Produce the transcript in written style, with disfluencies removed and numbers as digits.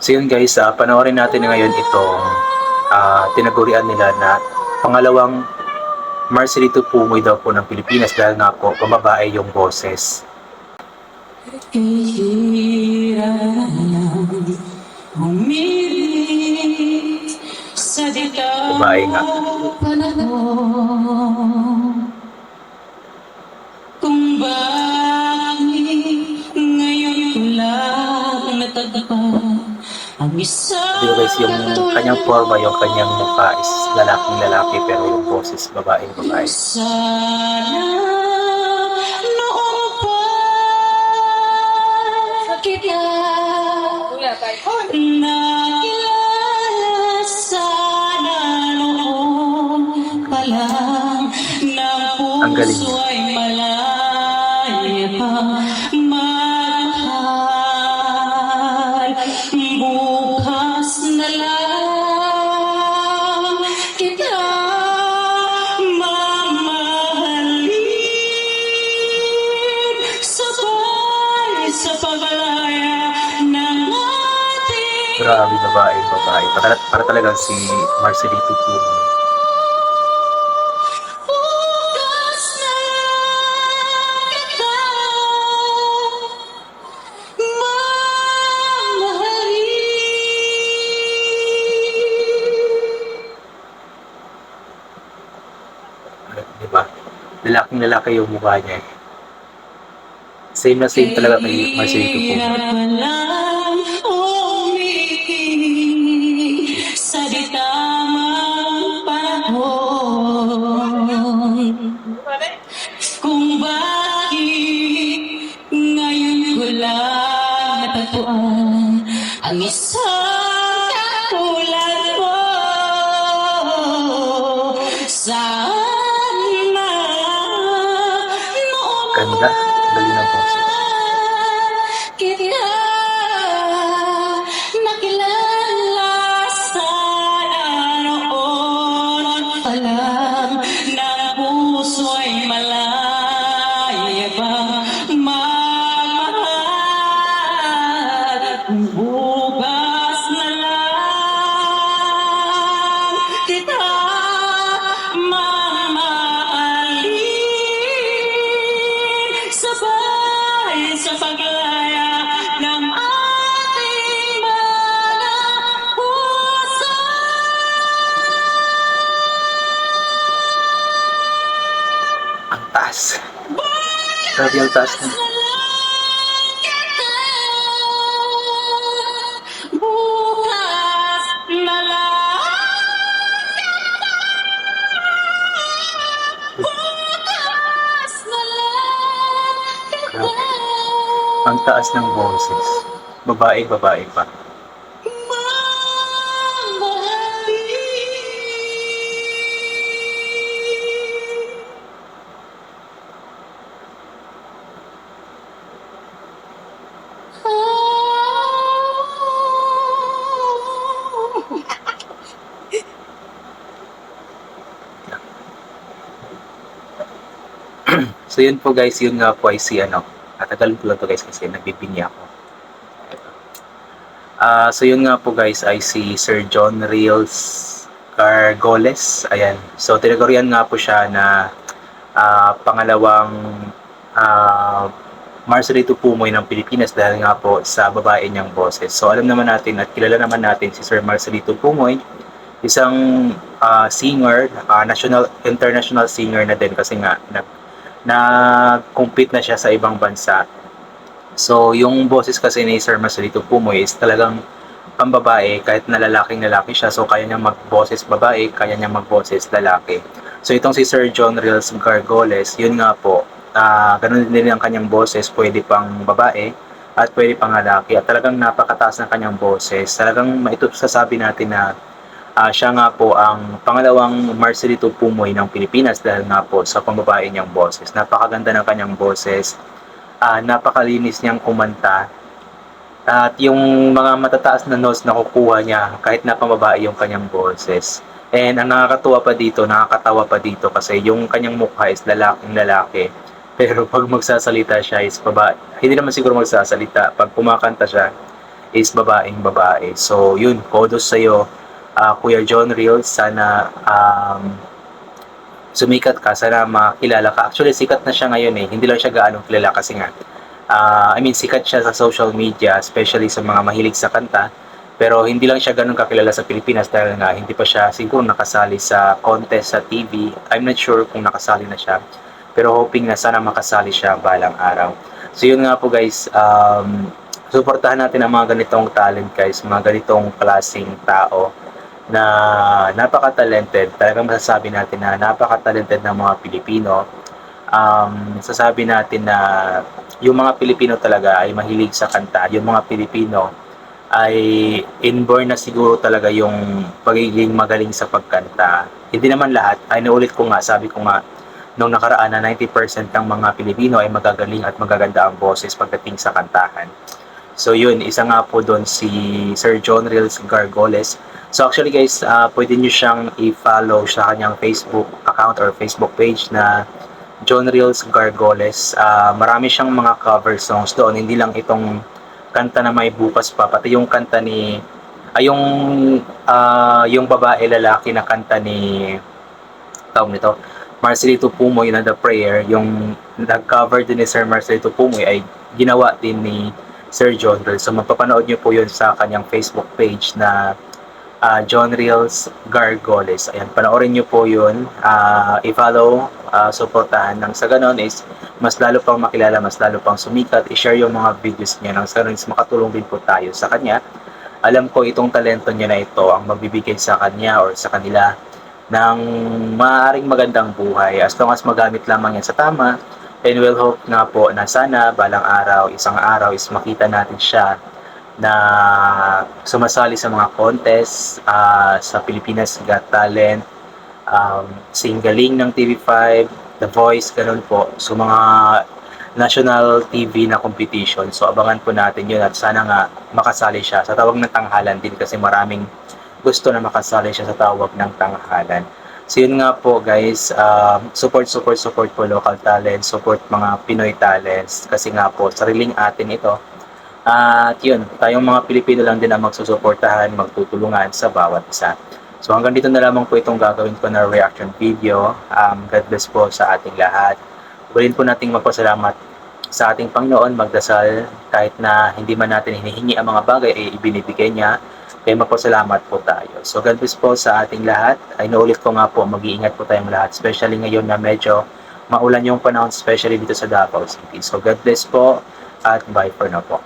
So yun guys, panoorin natin ngayon itong tinagurian nila na pangalawang Marcelito Pumoy daw po ng Pilipinas dahil nga po pambabae yung boses. Babae nga. Kung bakit ngayon ko lang natagpan ang isang Diba guys, yung kanyang forma, yung kanyang mukha is lalaking lalaki pero yung boses babaeng babae. sana noong pa kita nakilala sana noon pa lang ng Ang galing. puso ay malaya pa mahal bukas na lang kita mamahalin sabay sa paglaya ng ating Grabe babaeng babae. Para talagang si Marcelito Pumoy. bukas na lang kita mamahalin. Diba? Lalaking lalaki yung mukha niya. Same na same talaga kay Marcelito Pumoy. Lang umiibig sa di tamang panahon. Kung bakit ngayon ko lang natagpuan ang isang katulad mo. Sana noon Ganda. Galing ng boses. kita nakilala sana noon pa lang ng puso ay malaya pa mamahal bukas na lang kita mamahalin sabay sa paglaya ng ating mga puso. Ang taas. Grabe ang taas na. Bukas na lang bukas na lang Grabe. Ang taas ng boses. Babaeng babae pa. So yun po guys, yun nga po ay si natagalog ko lang to guys kasi nagbibinya ako. So yun nga po guys ay si Sir John Reels Cargoles. Ayan. So tinagurian nga po siya na pangalawang Marcelito Pumoy ng Pilipinas dahil nga po sa babae niyang boses. So alam naman natin at kilala naman natin si Sir Marcelito Pumoy, isang singer, international singer na din kasi nga na-compete na siya sa ibang bansa. So, yung boses kasi ni Sir Marcelito Pumoy is talagang pambabae kahit na lalaking-lalaki siya. So, kaya niya magboses babae, kaya niya magboses lalaki. So, itong si Sir John Reels Gargoles, yun nga po, ganun din ang kanyang boses, pwede pang babae at pwede pang lalaki. At talagang napakataas ng kanyang boses. Talagang maitusasabi natin na siya nga po ang pangalawang Marcelito Pumoy ng Pilipinas dahil nga po sa pambabae niyang boses. Napakaganda ng kanyang boses, napakalinis niyang kumanta, at yung mga matataas na notes na kukuha niya kahit na pambabae yung kanyang boses. And ang nakakatawa pa dito kasi yung kanyang mukha is lalaking lalaki. Pero pag magsasalita siya is babae. Hindi naman siguro magsasalita. Pag kumakanta siya, is babaeng babae. So yun, kudos sa'yo, Kuya John Reels. Sana sumikat ka, sana makilala ka. Actually, sikat na siya ngayon eh. Hindi lang siya gaano kilala kasi nga, sikat siya sa social media, especially sa mga mahilig sa kanta. Pero hindi lang siya ganun kakilala sa Pilipinas dahil nga hindi pa siya siguro nakasali sa contest sa TV. I'm not sure kung nakasali na siya. Pero hoping na sana makasali siya balang araw. So yun nga po guys, suportahan natin ang mga ganitong talent guys, mga ganitong klaseng tao na napaka-talented. Talagang masasabi natin na napaka-talented ng mga Pilipino. Sasabi natin na yung mga Pilipino talaga ay mahilig sa kanta. Yung mga Pilipino ay inborn na siguro talaga yung pagiging magaling sa pagkanta. Hindi naman lahat. Ay naulit ko nga, sabi ko nga, nung nakaraan na 90% ng mga Pilipino ay magagaling at magaganda ang boses pagdating sa kantahan. So yun, isa nga po doon si Sir John Reels Gargoles. So actually guys, pwede nyo siyang i-follow sa kanyang Facebook account or Facebook page na John Reels Gargoles. Marami siyang mga cover songs doon, hindi lang itong kanta na may bukas pa, pati yung kanta ni yung babae lalaki na kanta ni tawag nito Marcelito Pumoy na The Prayer, yung nag-cover din ni Sir Marcelito Pumoy ay ginawa din ni Sir John Reels. So mapapanood nyo po yun sa kanyang Facebook page na John Reels Gargoles. Ayan, panoorin nyo po yun, i-follow, supportahan nang sa ganon is mas lalo pang makilala, mas lalo pang sumikat, i-share yung mga videos niya nang sa ganon is makatulong din po tayo sa kanya. Alam ko itong talento niya na ito ang magbibigay sa kanya or sa kanila ng maaaring magandang buhay as long as magamit lamang yan sa tama. And we'll hope nga po na sana balang araw, isang araw is makita natin siya na sumasali sa mga contest sa Pilipinas Got Talent, Singgaling ng TV5, The Voice, ganun po. So mga national TV na competition. So abangan po natin yun at sana nga makasali siya sa tawag ng tanghalan din kasi maraming gusto na makasali siya sa tawag ng tanghalan. So yun nga po guys, support po local talent, support mga Pinoy talents kasi nga po sariling atin ito. At yun, tayong mga Pilipino lang din ang magsusuportahan, magtutulungan sa bawat isa. So hanggang dito na lamang po itong gagawin ko na reaction video. God bless po sa ating lahat. Ulitin po nating magpasalamat sa ating Panginoon, magdasal kahit na hindi man natin hinihingi ang mga bagay ay ibinibigay niya. Kaya magpasalamat po tayo. So God bless po sa ating lahat. Ay naulit ko nga po, mag-iingat po tayong lahat. Especially ngayon na medyo maulan yung panahon, especially dito sa Davao City. So God bless po at bye for now po.